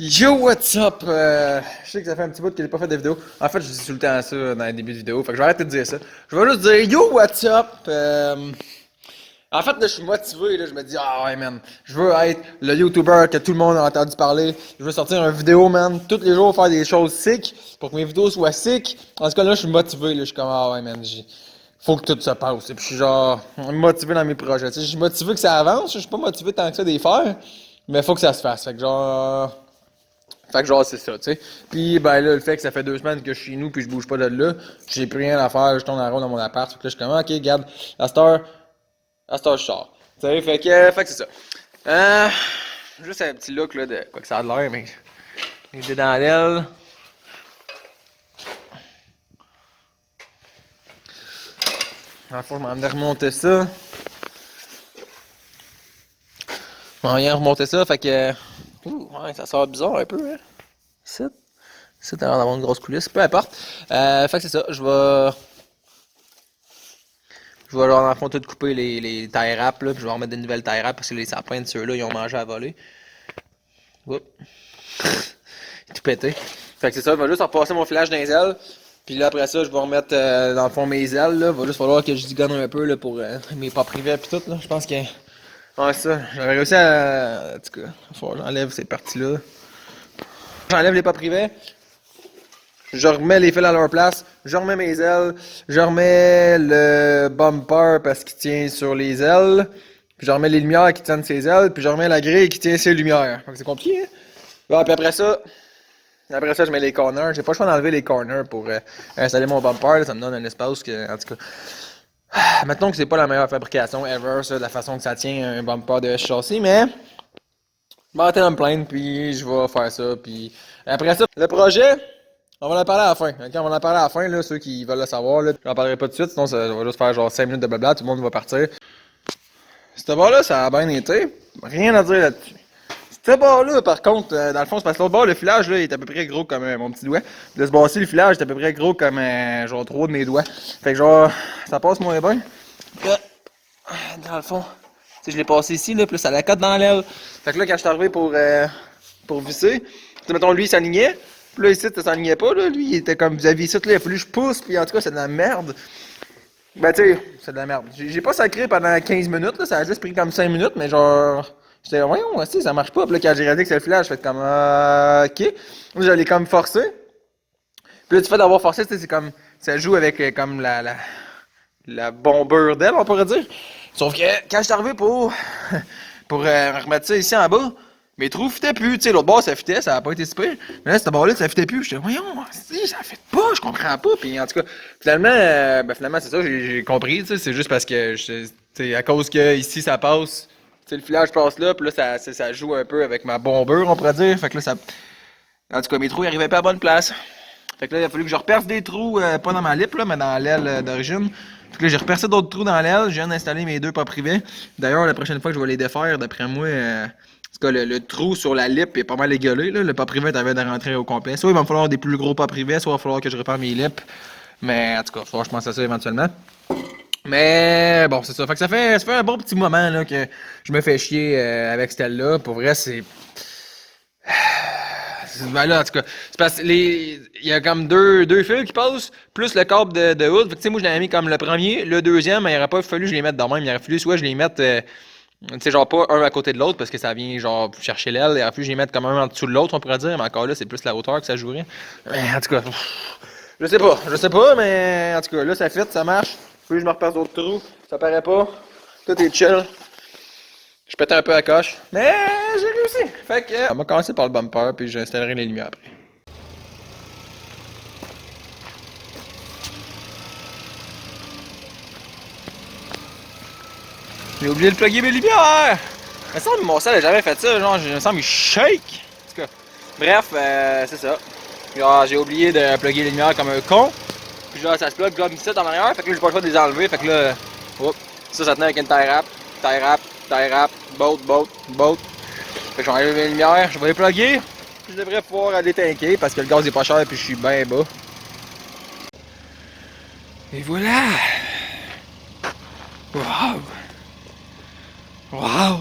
Yo, what's up? Je sais que ça fait un petit bout que j'ai pas fait de vidéo. En fait, je dis tout le temps ça dans les débuts de vidéo. Fait que je vais arrêter de dire ça. Je vais juste dire yo, what's up? En fait, là, je suis motivé. Là, je me dis, ah ouais, man. Je veux être le YouTuber que tout le monde a entendu parler. Je veux sortir une vidéo, man. Tous les jours, faire des choses sick pour que mes vidéos soient sick. En tout cas, là, je suis motivé. Là, je suis comme, ah ouais, man. Faut que tout se passe. Et puis, je suis genre motivé dans mes projets. Tu sais, je suis motivé que ça avance. Je suis pas motivé tant que ça d'y faire. Mais faut que ça se fasse. Fait que genre, c'est ça, tu sais. Puis, ben là, le fait que ça fait 2 semaines que je suis chez nous puis je bouge pas de là, j'ai plus rien à faire, je tourne en rond dans mon appart. Fait que là, je suis comme, ok, regarde, à cette heure, je sors. Tu sais, fait que c'est ça. Euh, Juste un petit look, là, de quoi que ça a de l'air, mais des dentelles. Dans le fond, je m'en venais remonter ça. Je m'en viens remonter ça, fait que. Ouh, ouais, ça sort bizarre un peu, hein. C'est. C'est d'avoir une grosse coulisse, peu importe. Fait que c'est ça, je vais genre, dans le fond, tout couper les tie wraps, là, puis je vais remettre des nouvelles tie wraps parce que les sapins de ceux-là, ils ont mangé à voler. Oups. Tout pété. Fait que c'est ça, je vais juste repasser mon filage dans les ailes. Puis là, après ça, je vais remettre, dans le fond, mes ailes, là. Va juste falloir que je digonne un peu, là, pour mes pas privés puis tout, là. Je pense que. Ouais, ça. J'avais réussi à. En tout cas, il faut que j'enlève ces parties-là. J'enlève les pas privés. Je remets les fils à leur place, je remets mes ailes, je remets le bumper parce qu'il tient sur les ailes, puis je remets les lumières qui tiennent ses ailes, puis je remets la grille qui tient ses lumières. Donc c'est compliqué, hein? Bon, puis après ça, je mets les corners. J'ai pas le choix d'enlever les corners pour installer mon bumper, là, ça me donne un espace que, en tout cas. Mettons que c'est pas la meilleure fabrication ever, ça, de la façon que ça tient un bumper de châssis, mais je vais arrêter de me plaindre, puis je vais faire ça, puis après ça, le projet. On va en parler à la fin. Ok, on va en parler à la fin, là, ceux qui veulent le savoir. Là. J'en parlerai pas tout de suite, sinon ça va juste faire genre 5 minutes de blabla, tout le monde va partir. Cette barre-là, ça a bien été. Rien à dire là-dessus. Cette barre-là, par contre, dans le fond, c'est parce que l'autre barre, le filage, là, il est à peu près gros comme mon petit doigt. De ce bord-ci, le filage est à peu près gros comme genre 3 de mes doigts. Fait que genre, ça passe moins bien. Là, dans le fond, tu sais, je l'ai passé ici, là, plus ça la cote dans l'aile. Fait que là, quand je suis arrivé pour visser, mettons, lui, il s'alignait. Puis là, ici, ça s'enlignait pas, là. Lui, il était comme vis-à-vis ça, là, il a fallu que je pousse, puis en tout cas, c'est de la merde. Ben, tu sais, c'est de la merde. J'ai pas sacré pendant 15 minutes, là, ça a juste pris comme 5 minutes, mais genre, j'étais, voyons, aussi, ça marche pas. Puis là, quand j'ai réalisé que c'est le filage, je fais comme, ok. Là, j'allais comme forcer. Puis là, du fait d'avoir forcé, tu sais, c'est comme, ça joue avec comme la bombeur d'aile, on pourrait dire. Sauf que, quand je suis arrivé pour remettre ça ici en bas, mes trous fitaient plus, tu sais, l'autre bord ça fitait, ça a pas été super. Mais là, cette barre-là, ça fitait plus. J'étais, voyons, si, ça fit pas, je comprends pas. Puis en tout cas, finalement, c'est ça, j'ai compris, tu sais, c'est juste parce que, tu sais, à cause que ici ça passe, tu sais, le filage passe là, puis là, ça joue un peu avec ma bombeur, on pourrait dire. Fait que là, ça. En tout cas, mes trous, ils arrivaient pas à la bonne place. Fait que là, il a fallu que je reperce des trous, pas dans ma lip, là, mais dans l'aile d'origine. Fait que là, j'ai repercé d'autres trous dans l'aile. Je viens d'installer mes deux pas privés. D'ailleurs, la prochaine fois que je vais les défaire, d'après moi, en tout cas, le trou sur la lip est pas mal égalé. Là. Le pas privé est en train de rentrer au complet. Soit il va me falloir des plus gros pas privés, soit il va falloir que je répare mes lips. Mais en tout cas, il va falloir que je pense à ça éventuellement. Mais bon, c'est ça. Fait que ça fait un bon petit moment là, que je me fais chier avec celle-là. Pour vrai, c'est. Ben là, en tout cas, c'est parce que il y a comme deux fils qui passent, plus le câble de hood. Fait que, tu sais, moi, je l'avais mis comme le premier, le deuxième, il aurait pas fallu que je les mette dans le même. Il aurait fallu soit je les mette, tu sais, genre pas un à côté de l'autre, parce que ça vient, genre, chercher l'aile. Il aurait fallu que je les mette comme un en dessous de l'autre, on pourrait dire. Mais encore là, c'est plus la hauteur que ça jouerait. Mais en tout cas, je sais pas, mais en tout cas, là, ça fit, ça marche. Puis je me repasse d'autres trous, ça paraît pas. Tout est chill. Je pétais un peu à coche, mais j'ai réussi. Fait que, on va commencer par le bumper, puis j'installerai les lumières après. J'ai oublié de plugger mes lumières! Il me semble que mon sel n'a jamais fait ça, genre, il me semble qu'il shake! En tout cas, bref, c'est ça. Genre, j'ai oublié de plugger les lumières comme un con. Puis genre, ça se plug comme ça en arrière, fait que là, j'ai pas le choix de les enlever, fait que là, oups, ça tenait avec une tie wrap, boat. Fait que je vais enlever les lumières, je vais les plugger. Je devrais pouvoir aller tanker parce que le gaz est pas cher et puis je suis bien bas. Et voilà! Wow! Wow!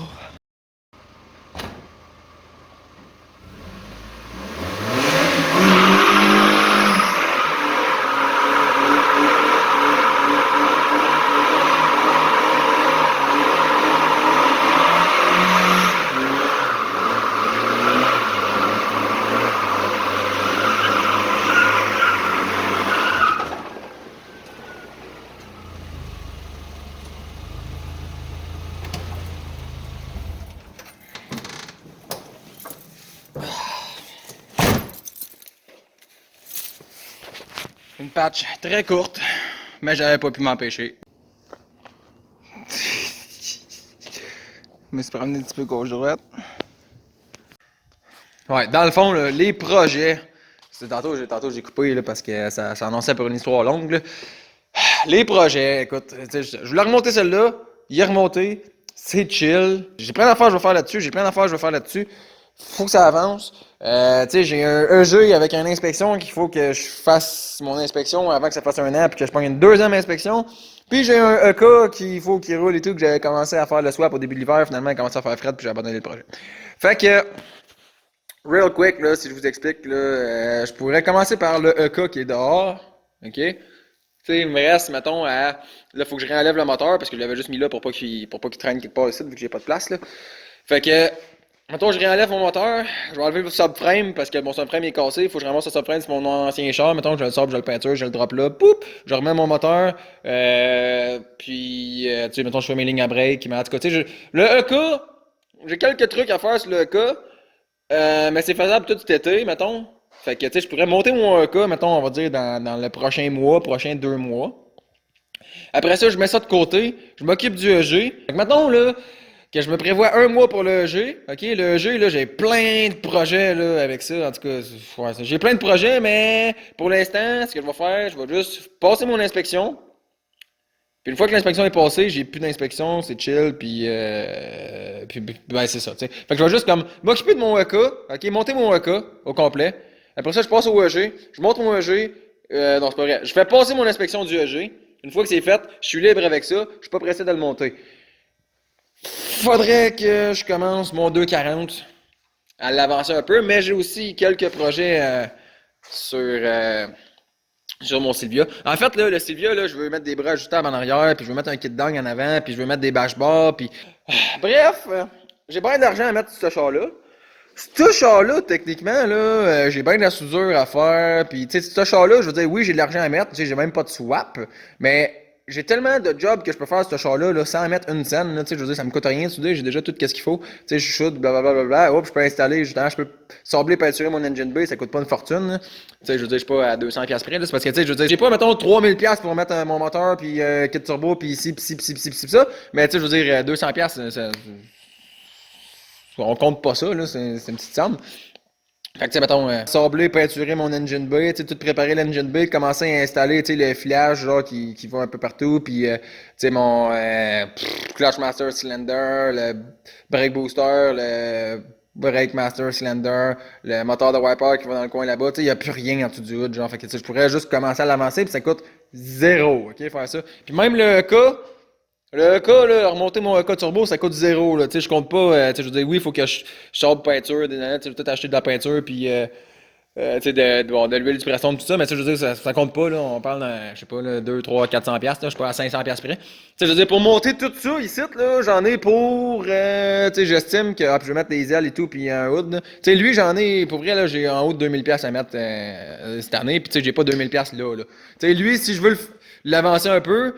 Une patch très courte, mais j'avais pas pu m'empêcher. Je me suis promené un petit peu gauche-droite. Ouais, dans le fond, là, les projets. Tantôt, j'ai coupé là, parce que ça annonçait pour une histoire longue. Là. Les projets, écoute, je voulais remonter celle-là, il est remonté, c'est chill. J'ai plein d'affaires que je vais faire là-dessus, Faut que ça avance. J'ai un EG avec une inspection qu'il faut que je fasse mon inspection avant que ça fasse un an, puis que je prenne une deuxième inspection. Puis j'ai un EK qu'il faut qu'il roule et tout, que j'avais commencé à faire le swap au début de l'hiver, finalement, il a commencé à faire fret, puis j'ai abandonné le projet. Fait que, real quick, là, si je vous explique, là, je pourrais commencer par le EK qui est dehors, ok? Tu sais, il me reste, mettons, à... Là, faut que je réenlève le moteur, parce que je l'avais juste mis là pour pas qu'il traîne quelque part ici, vu que j'ai pas de place, là. Fait que, mettons, je réenlève mon moteur, je vais enlever le subframe, parce que mon subframe est cassé, il faut que je ramasse le subframe sur mon ancien char, mettons, je le sors, je le peinture, je le drop là, poup, je remets mon moteur, puis, tu sais, mettons, je fais mes lignes à break, mais en tout cas, tu sais, le EK, j'ai quelques trucs à faire sur le EK, mais c'est faisable tout cet été, mettons. Fait que, tu sais, je pourrais monter mon EK, mettons, on va dire, dans le prochain mois, prochain 2 mois. Après ça, je mets ça de côté, je m'occupe du EG. Fait que, mettons, là, que je me prévois 1 mois pour le EG. OK, le EG, là, j'ai plein de projets, là, avec ça. En tout cas, ouais, j'ai plein de projets, mais pour l'instant, ce que je vais faire, je vais juste passer mon inspection. Puis une fois que l'inspection est passée, j'ai plus d'inspection, c'est chill, puis ben c'est ça, tu sais. Fait que je vais juste comme m'occuper de mon EK, ok, monter mon EK au complet. Après ça, je passe au EG, je monte mon EG, non c'est pas vrai, je fais passer mon inspection du EG. Une fois que c'est fait, je suis libre avec ça, je suis pas pressé de le monter. Faudrait que je commence mon 240 à l'avancer un peu, mais j'ai aussi quelques projets sur mon Silvia. En fait, là, le Silvia, là, je veux mettre des bras ajustables en arrière, puis je veux mettre un kit d'angle en avant, puis je veux mettre des bâches-bas, puis... Bref, j'ai bien d'argent à mettre sur ce char-là. Ce char-là, techniquement, là, j'ai bien de la soudure à faire, puis tu sais, ce char-là, je veux dire, oui, j'ai de l'argent à mettre, tu sais, j'ai même pas de swap, mais j'ai tellement de jobs que je peux faire sur ce char-là, là, sans mettre une scène, là, tu sais, je veux dire, ça me coûte rien de souder, j'ai déjà tout ce qu'il faut, tu sais, je chute, blablabla, hop, je peux installer, justement, je peux sabler, peinturer mon engine bay, ça coûte pas une fortune, là. Tu sais, je veux dire, je suis pas à 200$ près, là, c'est parce que, tu sais, je veux dire, j'ai pas, mettons, 3000$ pour mettre mon moteur, puis kit turbo, puis ici, pis ça, mais tu sais, je veux dire, 200$, on compte pas ça, là, c'est une petite somme. Fait que, tu sais, mettons, sabler, peinturer mon engine bay, tu sais, tout préparer l'engine bay, commencer à installer, tu sais, le filage, genre, qui va un peu partout, puis, tu sais, mon clutch master cylinder, le brake booster, le brake master cylinder, le moteur de wiper qui va dans le coin là-bas, tu sais, il n'y a plus rien en dessous du hood, genre, fait que, tu sais, je pourrais juste commencer à l'avancer, puis ça coûte zéro, ok, faire ça. Puis même le EK, là, remonter mon EK turbo, ça coûte zéro, là. Tu sais, je compte pas, tu sais, je veux dire, oui, il faut que je sorte peinture, tu sais, peut-être acheter de la peinture, puis, tu sais, bon, de l'huile du pression, tout ça, mais ça, je veux dire, ça compte pas, là. On parle, je sais pas, là, 2, 3, 400$, là, je suis pas à 500$ près. Tu sais, je veux dire, pour monter tout ça, ici, là, j'en ai pour, tu sais, j'estime que, puis je vais mettre des ailes et tout, puis un hood, là. Tu sais, lui, j'en ai, pour vrai, là, j'ai en haut de 2000$ à mettre, cette année, puis tu sais, j'ai pas 2000$ là. Tu sais, lui, si je veux l'avancer un peu,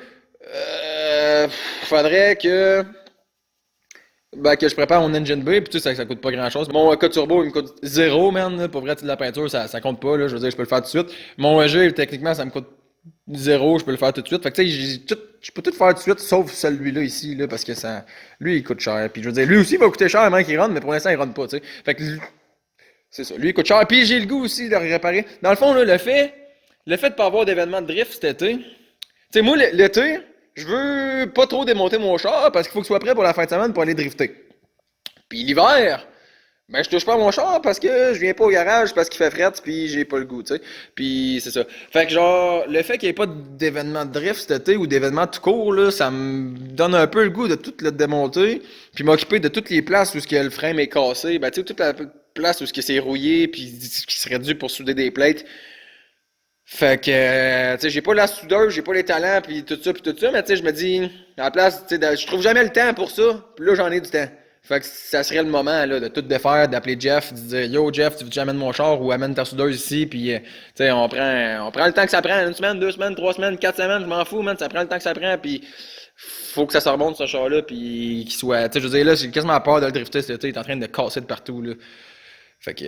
faudrait que je prépare mon engine bay, puis tu sais, ça coûte pas grand chose. Mon code turbo, il me coûte zéro, man, là. Pour vrai, de la peinture, ça compte pas, là. Je veux dire, je peux le faire tout de suite. Mon EG, techniquement, ça me coûte zéro, je peux le faire tout de suite. Fait que tu sais, je peux tout faire tout de suite, sauf celui-là ici, là, parce que ça, lui, il coûte cher. Puis je veux dire, lui aussi, il va coûter cher avant qu'il rentre, mais pour l'instant, il rentre pas, tu sais. Fait que, c'est ça, lui, il coûte cher. Puis j'ai le goût aussi de le réparer. Dans le fond, là, le fait de pas avoir d'événement de drift cet été, tu sais, moi, l'été, je veux pas trop démonter mon char parce qu'il faut qu'il soit prêt pour la fin de semaine pour aller drifter. Puis l'hiver, ben je touche pas à mon char parce que je viens pas au garage parce qu'il fait fret puis j'ai pas le goût, tu sais. Puis c'est ça. Fait que genre, le fait qu'il y ait pas d'événement de drift cet été ou d'événement tout court, là, ça me donne un peu le goût de tout le démonter puis m'occuper de toutes les places où ce que le frame est cassé. Ben tu sais, toute la place où ce que c'est rouillé puis qui serait dû pour souder des plates. Fait que, tu sais, j'ai pas la soudeuse, j'ai pas les talents, puis tout ça, mais tu sais, je me dis, à la place, tu sais, je trouve jamais le temps pour ça, puis là, j'en ai du temps. Fait que ça serait le moment, là, de tout défaire, d'appeler Jeff, de dire, yo, Jeff, tu veux que j'amène mon char ou amène ta soudeuse ici, puis, tu sais, on prend le temps que ça prend, 1 semaine, 2 semaines, 3 semaines, 4 semaines, je m'en fous, man, ça prend le temps que ça prend, puis faut que ça se remonte, ce char-là, puis qu'il soit, tu sais, je veux dire, là, j'ai quasiment peur de le drifter cet été, il est en train de casser de partout, là. Fait que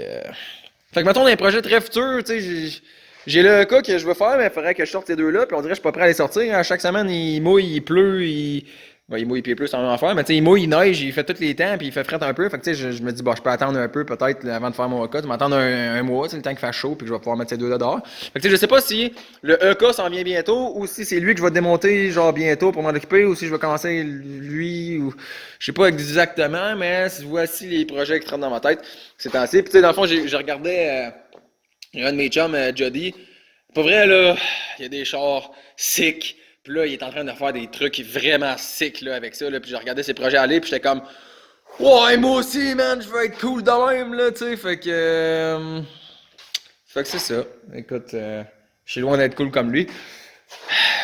mettons dans les projets très futurs, tu sais, j'ai le cas que je veux faire, mais il faudrait que je sorte ces deux-là, puis on dirait que je suis pas prêt à les sortir. Hein. Chaque semaine, il mouille, il pleut, il mouille puis il pleut, c'est la même affaire, mais tu sais, il mouille, il neige, il fait tous les temps, puis il fait fret un peu. Fait que tu sais, je me dis, bon, je peux attendre un peu peut-être avant de faire mon EK, m'attendre un mois, le temps qu'il fasse chaud, puis que je vais pouvoir mettre ces deux-là dehors. Fait que tu sais, je sais pas si le EK s'en vient bientôt, ou si c'est lui que je vais démonter, genre bientôt pour m'en occuper, ou si je vais commencer lui, ou je sais pas exactement, mais voici les projets qui rentrent dans ma tête. C'est assez. Puis tu sais, dans le fond, j'ai regardé un de mes chums, Jody. Pour vrai, là, il y a des chars sick. Puis là, il est en train de faire des trucs vraiment sick là, avec ça. Là. Puis j'ai regardé ses projets aller, puis j'étais comme, ouais, moi aussi, man, je veux être cool de même, là, tu sais. Fait que c'est ça. Écoute, je suis loin d'être cool comme lui.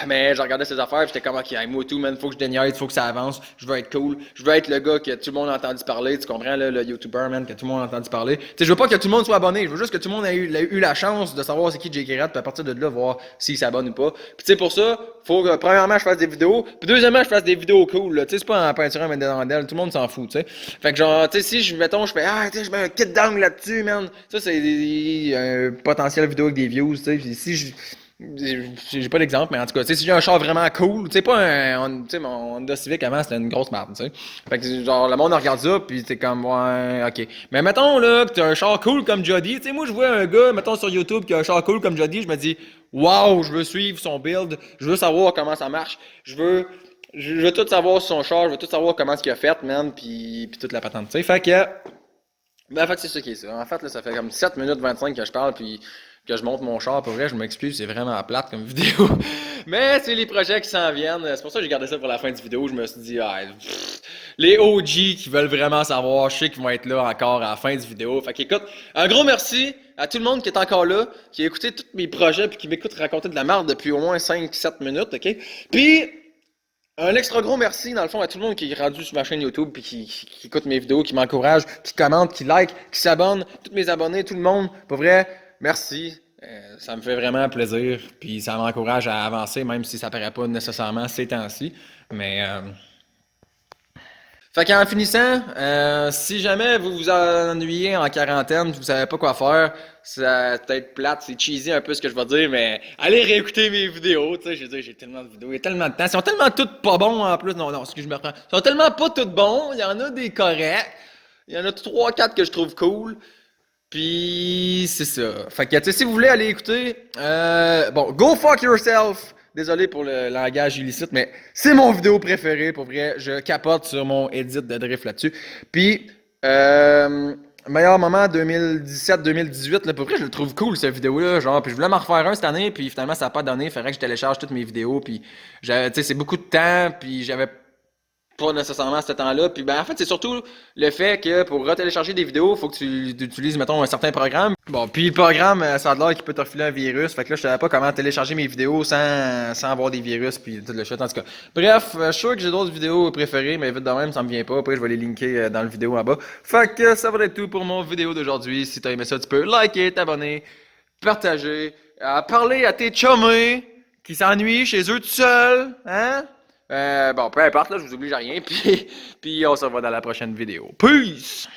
Mais je regardais ses affaires, j'étais comme, ok, moi tout, man, faut que je déniaise, faut que ça avance, je veux être cool, je veux être le gars que tout le monde a entendu parler, tu comprends, là, le YouTuber, man, que tout le monde a entendu parler. Tu sais, je veux pas que tout le monde soit abonné, je veux juste que tout le monde ait eu la chance de savoir c'est qui Jake Rat, puis à partir de là, voir s'il s'abonne ou pas. Puis tu sais, pour ça, faut que, premièrement, je fasse des vidéos, puis deuxièmement, je fasse des vidéos cool, là. Tu sais, c'est pas en peinture, mais dans tout le monde s'en fout, tu sais. Fait que genre, tu sais, si je, mettons, je fais, tu sais, je mets un kit d'angle là-dessus, man, ça, c'est un potentiel vidéo avec des views, tu sais, puis si j'ai pas d'exemple, mais en tout cas, tu sais, si j'ai un char vraiment cool, tu sais, pas tu sais, mon Honda Civic avant, c'était une grosse merde, tu sais. Fait que, genre, le monde regarde ça, pis t'es comme, ouais, ok. Mais mettons, là, que t'as un char cool comme Jody, tu sais, moi, je vois un gars, mettons, sur YouTube, qui a un char cool comme Jody, je me dis, wow, je veux suivre son build, je veux savoir comment ça marche, je veux tout savoir sur son char, je veux tout savoir comment ce qu'il a fait, man, pis toute la patente, tu sais. Fait que, ben, en fait, c'est ça qui est ça. En fait, là, ça fait comme 7 minutes 25 que je parle, puis que je monte mon char. Pour vrai, je m'excuse, c'est vraiment plate comme vidéo. Mais c'est les projets qui s'en viennent. C'est pour ça que j'ai gardé ça pour la fin de vidéo. Je me suis dit, les OG qui veulent vraiment savoir, je sais qu'ils vont être là encore à la fin de vidéo. Fait qu'écoute, un gros merci à tout le monde qui est encore là, qui a écouté tous mes projets, puis qui m'écoute raconter de la merde depuis au moins 5-7 minutes, ok? Puis, un extra gros merci, dans le fond, à tout le monde qui est rendu sur ma chaîne YouTube, puis qui écoute mes vidéos, qui m'encourage, qui commente, qui like, qui s'abonne, tous mes abonnés, tout le monde. Pour vrai, merci. Ça me fait vraiment plaisir, puis ça m'encourage à avancer, même si ça paraît pas nécessairement ces temps-ci. Mais fait qu'en finissant, si jamais vous vous ennuyez en quarantaine, vous savez pas quoi faire, ça peut-être plate, c'est cheesy un peu ce que je vais dire, mais allez réécouter mes vidéos, tu sais, je veux dire, j'ai tellement de vidéos, il y a tellement de temps, ils sont tellement toutes pas bons en plus, non, excuse, je me reprends, ils sont tellement pas toutes bons, il y en a des corrects, il y en a 3-4 que je trouve cool, puis c'est ça. Fait que, tu sais, si vous voulez aller écouter, bon, go fuck yourself! Désolé pour le langage illicite, mais c'est mon vidéo préférée, pour vrai. Je capote sur mon edit de drift là-dessus. Puis, meilleur moment 2017-2018, là, pour vrai, je le trouve cool, cette vidéo-là. Genre, puis je voulais m'en refaire un cette année, puis finalement, ça n'a pas donné. Il faudrait que je télécharge toutes mes vidéos, puis, tu sais, c'est beaucoup de temps, puis j'avais pas nécessairement ce temps-là. Puis ben en fait, c'est surtout le fait que pour retélécharger des vidéos, faut que tu utilises, mettons, un certain programme. Bon, puis le programme, ça a l'air qu'il peut te refiler un virus. Fait que là, je savais pas comment télécharger mes vidéos sans avoir des virus puis tout le shit. En tout cas, bref, je suis sûr que j'ai d'autres vidéos préférées, mais vite de même, ça me vient pas. Après, je vais les linker dans le vidéo en bas. Fait que ça va être tout pour mon vidéo d'aujourd'hui. Si t'as aimé ça, tu peux liker, t'abonner, partager, parler à tes chummés qui s'ennuient chez eux tout seuls, hein? Bon, peu importe, là, je vous oblige à rien, puis on se revoit dans la prochaine vidéo. Peace!